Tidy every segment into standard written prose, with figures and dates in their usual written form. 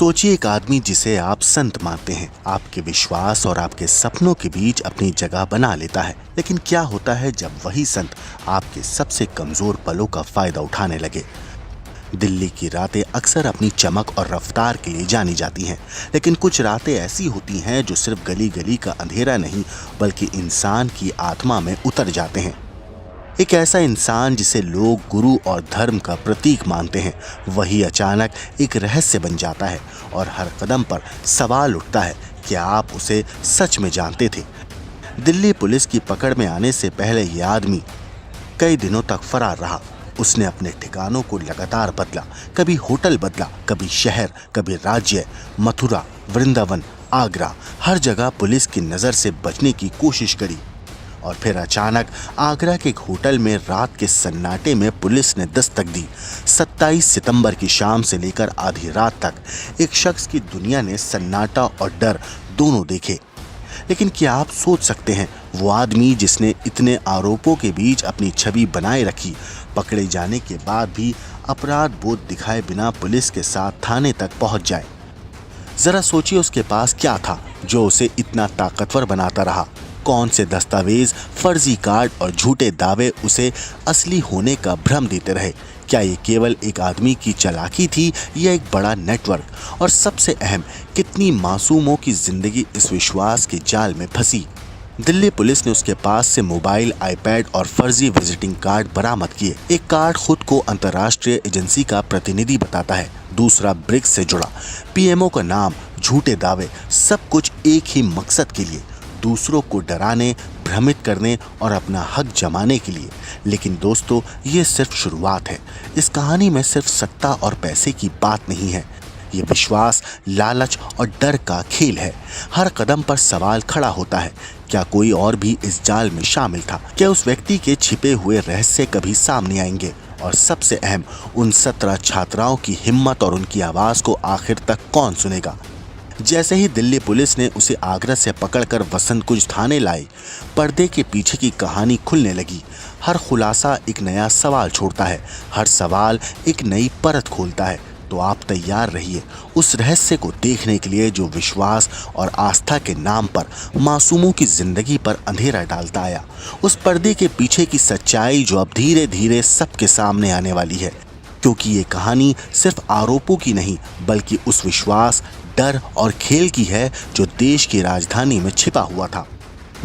सोचिए एक आदमी जिसे आप संत मानते हैं, आपके विश्वास और आपके सपनों के बीच अपनी जगह बना लेता है। लेकिन क्या होता है जब वही संत आपके सबसे कमजोर पलों का फायदा उठाने लगे। दिल्ली की रातें अक्सर अपनी चमक और रफ्तार के लिए जानी जाती हैं, लेकिन कुछ रातें ऐसी होती हैं जो सिर्फ गली गली का अंधेरा नहीं बल्कि इंसान की आत्मा में उतर जाते हैं। एक ऐसा इंसान जिसे लोग गुरु और धर्म का प्रतीक मानते हैं, वही अचानक एक रहस्य बन जाता है और हर कदम पर सवाल उठता है कि आप उसे सच में जानते थे। दिल्ली पुलिस की पकड़ में आने से पहले यह आदमी कई दिनों तक फरार रहा। उसने अपने ठिकानों को लगातार बदला, कभी होटल बदला, कभी शहर, कभी राज्य, मथुरा, वृंदावन, आगरा, हर जगह पुलिस की नजर से बचने की कोशिश करी। और फिर अचानक आगरा के एक होटल में रात के सन्नाटे में पुलिस ने दस्तक दी। 27 सितंबर की शाम से लेकर आधी रात तक एक शख्स की दुनिया ने सन्नाटा और डर दोनों देखे। लेकिन क्या आप सोच सकते हैं, वो आदमी जिसने इतने आरोपों के बीच अपनी छवि बनाए रखी, पकड़े जाने के बाद भी अपराध बोध दिखाए बिना पुलिस के साथ थाने तक पहुंच जाए। जरा सोचिए उसके पास क्या था जो उसे इतना ताकतवर बनाता रहा। कौन से दस्तावेज, फर्जी कार्ड और झूठे दावे उसे असली होने का भ्रम देते रहे। क्या ये केवल एक आदमी की चालाकी थी या एक बड़ा नेटवर्क? और सबसे अहम, कितनी मासूमों की जिंदगी इस विश्वास के जाल में फंसी। दिल्ली पुलिस ने उसके पास से मोबाइल, आईपैड और फर्जी विजिटिंग कार्ड बरामद किए। एक कार्ड खुद को अंतर्राष्ट्रीय एजेंसी का प्रतिनिधि बताता है, दूसरा ब्रिक्स से जुड़ा। पीएमओ का नाम, झूठे दावे, सब कुछ एक ही मकसद के लिए, दूसरों को डराने, भ्रमित करने और अपना हक जमाने के लिए। लेकिन दोस्तों, ये सिर्फ शुरुआत है। इस कहानी में सिर्फ सत्ता और पैसे की बात नहीं है, ये विश्वास, लालच और डर का खेल है। हर कदम पर सवाल खड़ा होता है, क्या कोई और भी इस जाल में शामिल था? क्या उस व्यक्ति के छिपे हुए रहस्य कभी सामने आएंगे? और सबसे अहम, उन 17 छात्राओं की हिम्मत और उनकी आवाज को आखिर तक कौन सुनेगा? जैसे ही दिल्ली पुलिस ने उसे आगरा से पकड़कर वसंत कुंज थाने लाई, पर्दे के पीछे की कहानी खुलने लगी। हर खुलासा एक नया सवाल छोड़ता है, हर सवाल एक नई परत खोलता है। तो आप तैयार रहिए उस रहस्य को देखने के लिए जो विश्वास और आस्था के नाम पर मासूमों की जिंदगी पर अंधेरा डालता आया। उस पर्दे के पीछे की सच्चाई जो अब धीरे धीरे सबके सामने आने वाली है, क्योंकि ये कहानी सिर्फ आरोपों की नहीं बल्कि उस विश्वास, डर और खेल की है जो देश की राजधानी में छिपा हुआ था।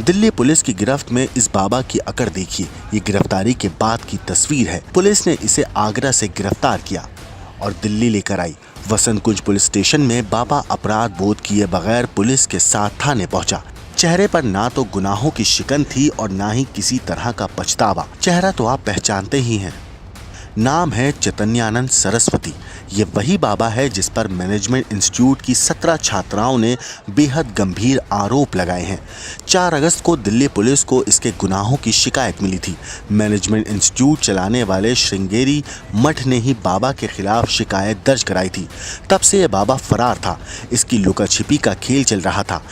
दिल्ली पुलिस की गिरफ्त में इस बाबा की अकड़ देखिए। ये गिरफ्तारी के बाद की तस्वीर है। पुलिस ने इसे आगरा से गिरफ्तार किया और दिल्ली लेकर आई। वसंत कुंज पुलिस स्टेशन में बाबा अपराध बोध किए बगैर पुलिस के साथ थाने पहुंचा। चेहरे पर ना तो गुनाहों की शिकन थी और ना ही किसी तरह का पछतावा। चेहरा तो आप पहचानते ही हैं, नाम है चैतन्यानंद सरस्वती। ये वही बाबा है जिस पर मैनेजमेंट इंस्टीट्यूट की 17 छात्राओं ने बेहद गंभीर आरोप लगाए हैं। 4 अगस्त को दिल्ली पुलिस को इसके गुनाहों की शिकायत मिली थी। मैनेजमेंट इंस्टीट्यूट चलाने वाले श्रृंगेरी मठ ने ही बाबा के खिलाफ शिकायत दर्ज कराई थी। तब से यह बाबा फरार था। इसकी लुका छिपी का खेल चल रहा था।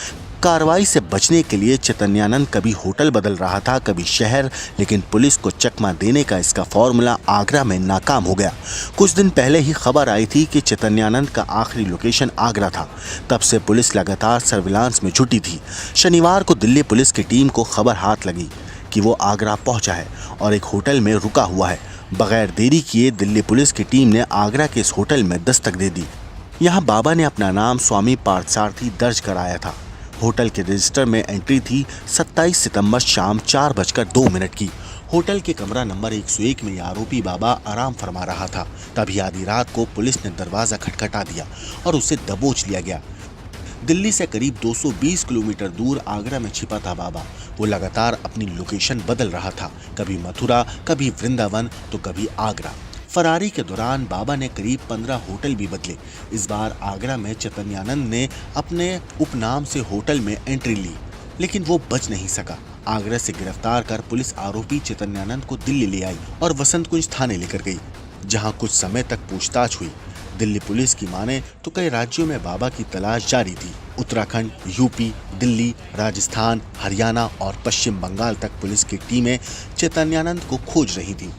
कार्रवाई से बचने के लिए चैतन्यानंद कभी होटल बदल रहा था, कभी शहर, लेकिन पुलिस को चकमा देने का इसका फॉर्मूला आगरा में नाकाम हो गया। कुछ दिन पहले ही खबर आई थी कि चैतन्यानंद का आखिरी लोकेशन आगरा था। तब से पुलिस लगातार सर्विलांस में जुटी थी। शनिवार को दिल्ली पुलिस की टीम को खबर हाथ लगी कि वो आगरा पहुंचा है और एक होटल में रुका हुआ है। बगैर देरी किए दिल्ली पुलिस की टीम ने आगरा के इस होटल में दस्तक दे दी। यहाँ बाबा ने अपना नाम स्वामी पार्थसारथी दर्ज कराया था। होटल के रजिस्टर में एंट्री थी 27 सितंबर शाम 4:02 की। होटल के कमरा नंबर 101 में आरोपी बाबा आराम फरमा रहा था। तभी आधी रात को पुलिस ने दरवाजा खटखटा दिया और उसे दबोच लिया गया। दिल्ली से करीब 220 किलोमीटर दूर आगरा में छिपा था बाबा। वो लगातार अपनी लोकेशन बदल रहा था, कभी मथुरा, कभी वृंदावन तो कभी आगरा। फरारी के दौरान बाबा ने करीब 15 होटल भी बदले। इस बार आगरा में चैतन्यानंद ने अपने उपनाम से होटल में एंट्री ली, लेकिन वो बच नहीं सका। आगरा से गिरफ्तार कर पुलिस आरोपी चैतन्यानंद को दिल्ली ले आई और वसंत कुंज थाने लेकर गई, जहां कुछ समय तक पूछताछ हुई। दिल्ली पुलिस की माने तो कई राज्यों में बाबा की तलाश जारी थी। उत्तराखंड, यूपी, दिल्ली, राजस्थान, हरियाणा और पश्चिम बंगाल तक पुलिस की टीमें चैतन्यानंद को खोज रही थी।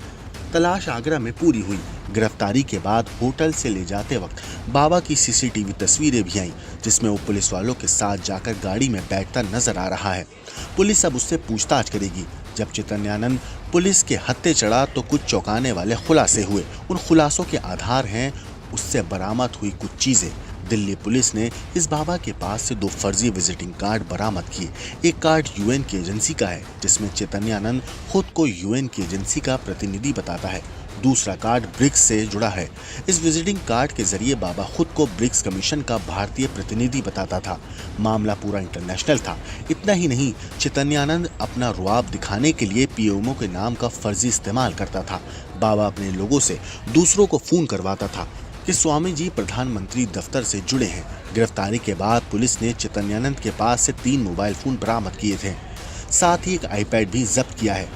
तलाश आगरा में पूरी हुई। गिरफ्तारी के बाद होटल से ले जाते वक्त बाबा की सीसीटीवी तस्वीरें भी आईं, जिसमें वो पुलिस वालों के साथ जाकर गाड़ी में बैठता नजर आ रहा है। पुलिस अब उससे पूछताछ करेगी। जब चैतन्यानंद पुलिस के हत्थे चढ़ा तो कुछ चौंकाने वाले खुलासे हुए। उन खुलासों के आधार हैं उससे बरामद हुई कुछ चीजें। दिल्ली पुलिस ने इस बाबा के पास से 2 फर्जी विजिटिंग कार्ड बरामद किए। एक कार्ड यूएन की एजेंसी का है, जिसमें चैतन्यानंद खुद को यूएन की एजेंसी का प्रतिनिधि बताता है। दूसरा कार्ड ब्रिक्स से जुड़ा है। इस विजिटिंग कार्ड के जरिए बाबा खुद को ब्रिक्स कमीशन का भारतीय प्रतिनिधि बताता था। मामला पूरा इंटरनेशनल था। इतना ही नहीं, चैतन्यानंद अपना रुआब दिखाने के लिए पीएमओ के नाम का फर्जी इस्तेमाल करता था। बाबा अपने लोगों से दूसरों को फोन करवाता था कि स्वामी जी प्रधानमंत्री दफ्तर से जुड़े हैं। गिरफ्तारी के बाद पुलिस ने चैतन्यानंद के पास से 3 मोबाइल फोन बरामद किए थे। साथ ही एक आईपैड भी जब्त किया है।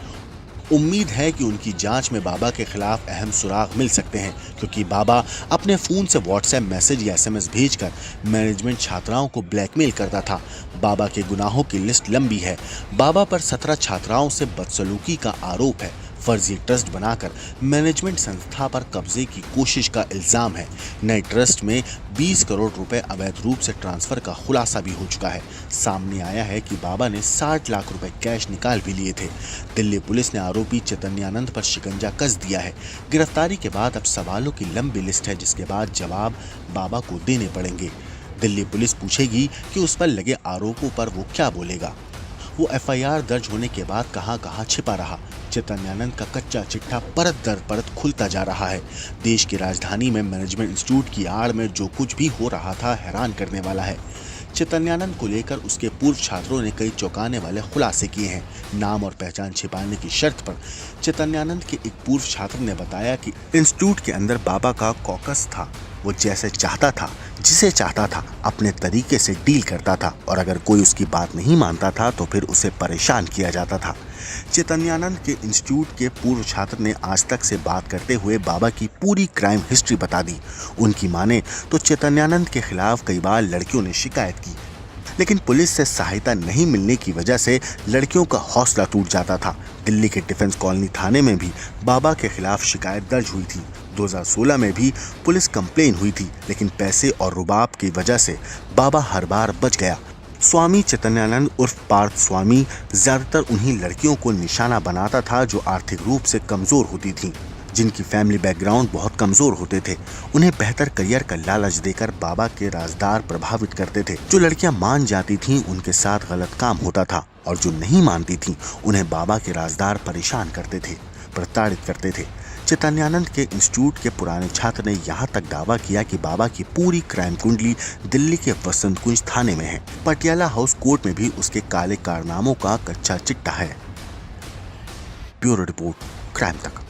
उम्मीद है कि उनकी जांच में बाबा के खिलाफ अहम सुराग मिल सकते हैं, क्योंकि बाबा अपने फोन से व्हाट्सएप मैसेज या एसएमएस भेजकर मैनेजमेंट छात्राओं को ब्लैकमेल करता था। बाबा के गुनाहों की लिस्ट लंबी है। बाबा पर 17 छात्राओं से बदसलूकी का आरोप है। फर्जी ट्रस्ट बनाकर मैनेजमेंट संस्था पर कब्जे की कोशिश का इल्जाम है। नए ट्रस्ट में 20 करोड़ रुपए अवैध रूप से ट्रांसफर का खुलासा भी हो चुका है। सामने आया है कि बाबा ने 60 लाख रुपए कैश निकाल भी लिए थे। दिल्ली पुलिस ने आरोपी चैतन्यानंद पर शिकंजा कस दिया है। गिरफ्तारी के बाद अब सवालों की लंबी लिस्ट है, जिसके बाद जवाब बाबा को देने पड़ेंगे। दिल्ली पुलिस पूछेगी कि उस पर लगे आरोपों पर वो क्या बोलेगा। वो एफआईआर दर्ज होने के बाद कहां छिपा रहा। चैतन्यानंद का कच्चा चिट्ठा परत दर परत खुलता जा रहा है। देश की राजधानी में मैनेजमेंट इंस्टीट्यूट की आड़ में जो कुछ भी हो रहा था हैरान करने वाला है। चैतन्यानंद को लेकर उसके पूर्व छात्रों ने कई चौंकाने वाले खुलासे किए हैं। नाम और पहचान छिपाने की शर्त पर चैतन्यानंद के एक पूर्व छात्र ने बताया कि इंस्टीट्यूट के अंदर बाबा का कॉकस था। वो जैसे चाहता था, जिसे चाहता था, अपने तरीके से डील करता था, और अगर कोई उसकी बात नहीं मानता था तो फिर उसे परेशान किया जाता था। चैतन्यानंद के इंस्टीट्यूट के पूर्व छात्र ने आज तक से बात करते हुए बाबा की पूरी क्राइम हिस्ट्री बता दी। उनकी माने तो चैतन्यानंद के खिलाफ कई बार लड़कियों ने शिकायत की, लेकिन पुलिस से सहायता नहीं मिलने की वजह से लड़कियों का हौसला टूट जाता था। दिल्ली के डिफेंस कॉलोनी थाने में भी बाबा के खिलाफ शिकायत दर्ज हुई थी। 2016 में भी पुलिस कंप्लेन हुई थी, लेकिन पैसे और रुबाब की वजह से बाबा हर बार बच गया। स्वामी चैतन्यानंद उर्फ पार्थ स्वामी ज्यादातर उन्हीं लड़कियों को निशाना बनाता था जो आर्थिक रूप से कमजोर होती थीं, जिनकी फैमिली बैकग्राउंड बहुत कमजोर होते थे। उन्हें बेहतर करियर का लालच देकर बाबा के राजदार प्रभावित करते थे। जो लड़कियां मान जाती थीं उनके साथ गलत काम होता था, और जो नहीं मानती थीं उन्हें बाबा के राजदार परेशान करते थे, प्रताड़ित करते थे। चैतन्यानंद के इंस्टीट्यूट के पुराने छात्र ने यहाँ तक दावा किया कि बाबा की पूरी क्राइम कुंडली दिल्ली के वसंत कुंज थाने में है। पटियाला हाउस कोर्ट में भी उसके काले कारनामों का कच्चा चिट्ठा है। ब्यूरो रिपोर्ट, क्राइम तक।